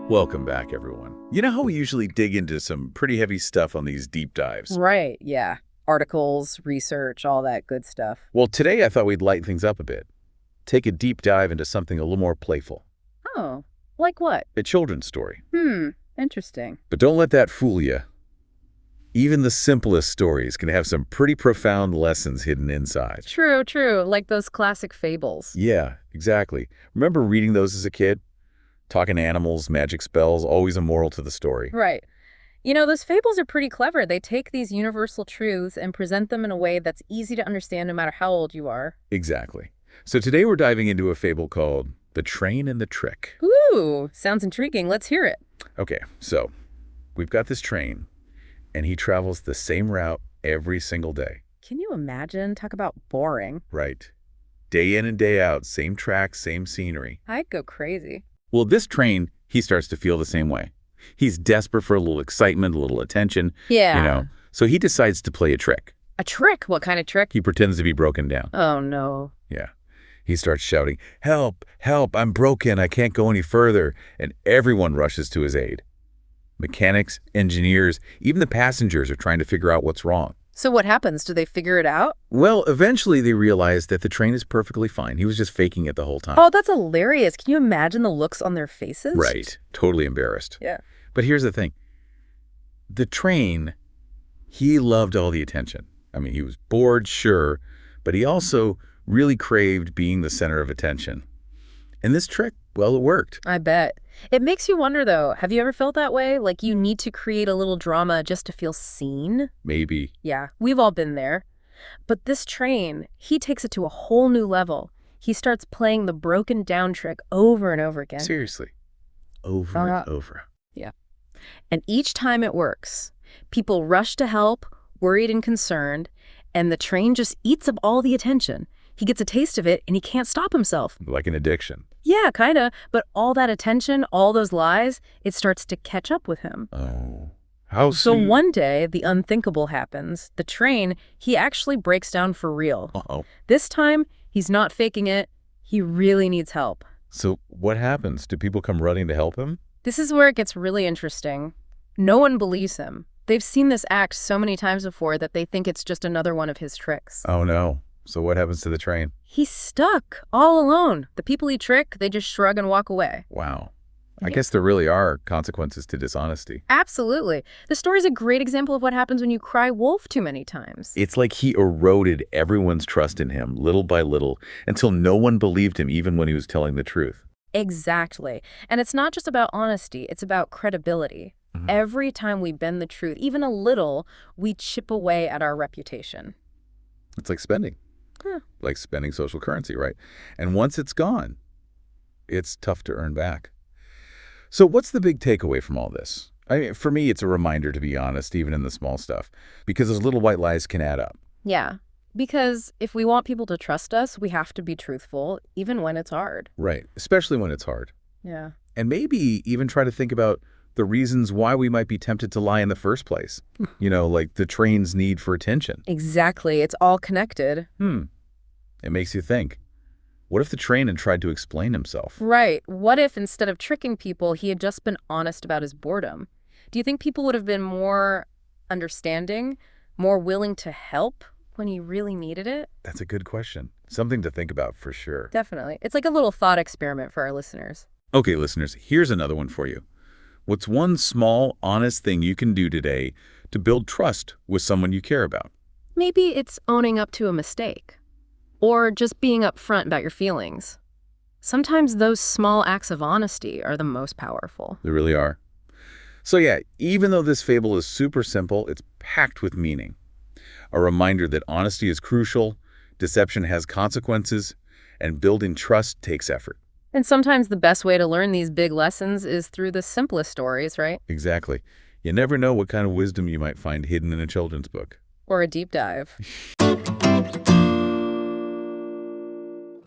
Welcome back, everyone. You know how we usually dig into some pretty heavy stuff on these deep dives? Right, yeah. Articles, research, all that good stuff. Well, today I thought we'd lighten things up a bit. Take a deep dive into something a little more playful. Oh, like what? A children's story. Interesting. But don't let that fool you. Even the simplest stories can have some pretty profound lessons hidden inside. True, like those classic fables. Yeah, exactly. Remember reading those as a kid? Talking animals, magic spells, always a moral to the story. Right. You know, those fables are pretty clever. They take these universal truths and present them in a way that's easy to understand no matter how old you are. Exactly. So today we're diving into a fable called The Train and the Trick. Ooh, sounds intriguing. Let's hear it. Okay, so we've got this train, and he travels the same route every single day. Can you imagine? Talk about boring. Right. Day in and day out, same tracks, same scenery. I'd go crazy. Well, this train, he starts to feel the same way. He's desperate for a little excitement, a little attention. Yeah. So he decides to play a trick. A trick? What kind of trick? He pretends to be broken down. Oh, no. Yeah. He starts shouting, "Help, help, I'm broken, I can't go any further." And everyone rushes to his aid. Mechanics, engineers, even the passengers are trying to figure out what's wrong. So what happens? Do they figure it out? Well, eventually they realize that the train is perfectly fine. He was just faking it the whole time. Oh, that's hilarious. Can you imagine the looks on their faces? Right. Totally embarrassed. Yeah. But here's the thing. The train, he loved all the attention. I mean, he was bored, sure, but he also really craved being the center of attention. And this trick, well, it worked. I bet. It makes you wonder, though. Have you ever felt that way? Like you need to create a little drama just to feel seen? Maybe. Yeah, we've all been there. But this train, he takes it to a whole new level. He starts playing the broken down trick over and over again. Seriously. Over and over. Yeah. And each time it works, people rush to help, worried and concerned, and the train just eats up all the attention. He gets a taste of it, and he can't stop himself. Like an addiction. Yeah, kind of. But all that attention, all those lies, it starts to catch up with him. Oh. How So soon? one day, the unthinkable happens. The train, he actually breaks down for real. Uh-oh. This time, he's not faking it. He really needs help. So what happens? Do people come running to help him? This is where it gets really interesting. No one believes him. They've seen this act so many times before that they think it's just another one of his tricks. Oh, no. So what happens to the train? He's stuck, all alone. The people he tricked, they just shrug and walk away. Wow. I Yeah. guess there really are consequences to dishonesty. Absolutely. The story's a great example of what happens when you cry wolf too many times. It's like he eroded everyone's trust in him, little by little, until no one believed him even when he was telling the truth. Exactly. And it's not just about honesty, it's about credibility. Every time we bend the truth, even a little, we chip away at our reputation. It's like spending. Like spending social currency, right? And once it's gone, it's tough to earn back. So what's the big takeaway from all this? I mean, for me, it's a reminder to be honest, even in the small stuff, because those little white lies can add up. Yeah, because if we want people to trust us, we have to be truthful, even when it's hard. Right, especially when it's hard. Yeah. And maybe even try to think about the reasons why we might be tempted to lie in the first place. Like the train's need for attention. Exactly. It's all connected. It makes you think. What if the train had tried to explain himself? Right. What if instead of tricking people, he had just been honest about his boredom? Do you think people would have been more understanding, more willing to help when he really needed it? That's a good question. Something to think about for sure. Definitely. It's like a little thought experiment for our listeners. Okay, listeners, here's another one for you. What's one small, honest thing you can do today to build trust with someone you care about? Maybe it's owning up to a mistake. Or just being upfront about your feelings. Sometimes those small acts of honesty are the most powerful. They really are. So yeah, even though this fable is super simple, it's packed with meaning. A reminder that honesty is crucial, deception has consequences, and building trust takes effort. And sometimes the best way to learn these big lessons is through the simplest stories, right? Exactly. You never know what kind of wisdom you might find hidden in a children's book. Or a deep dive.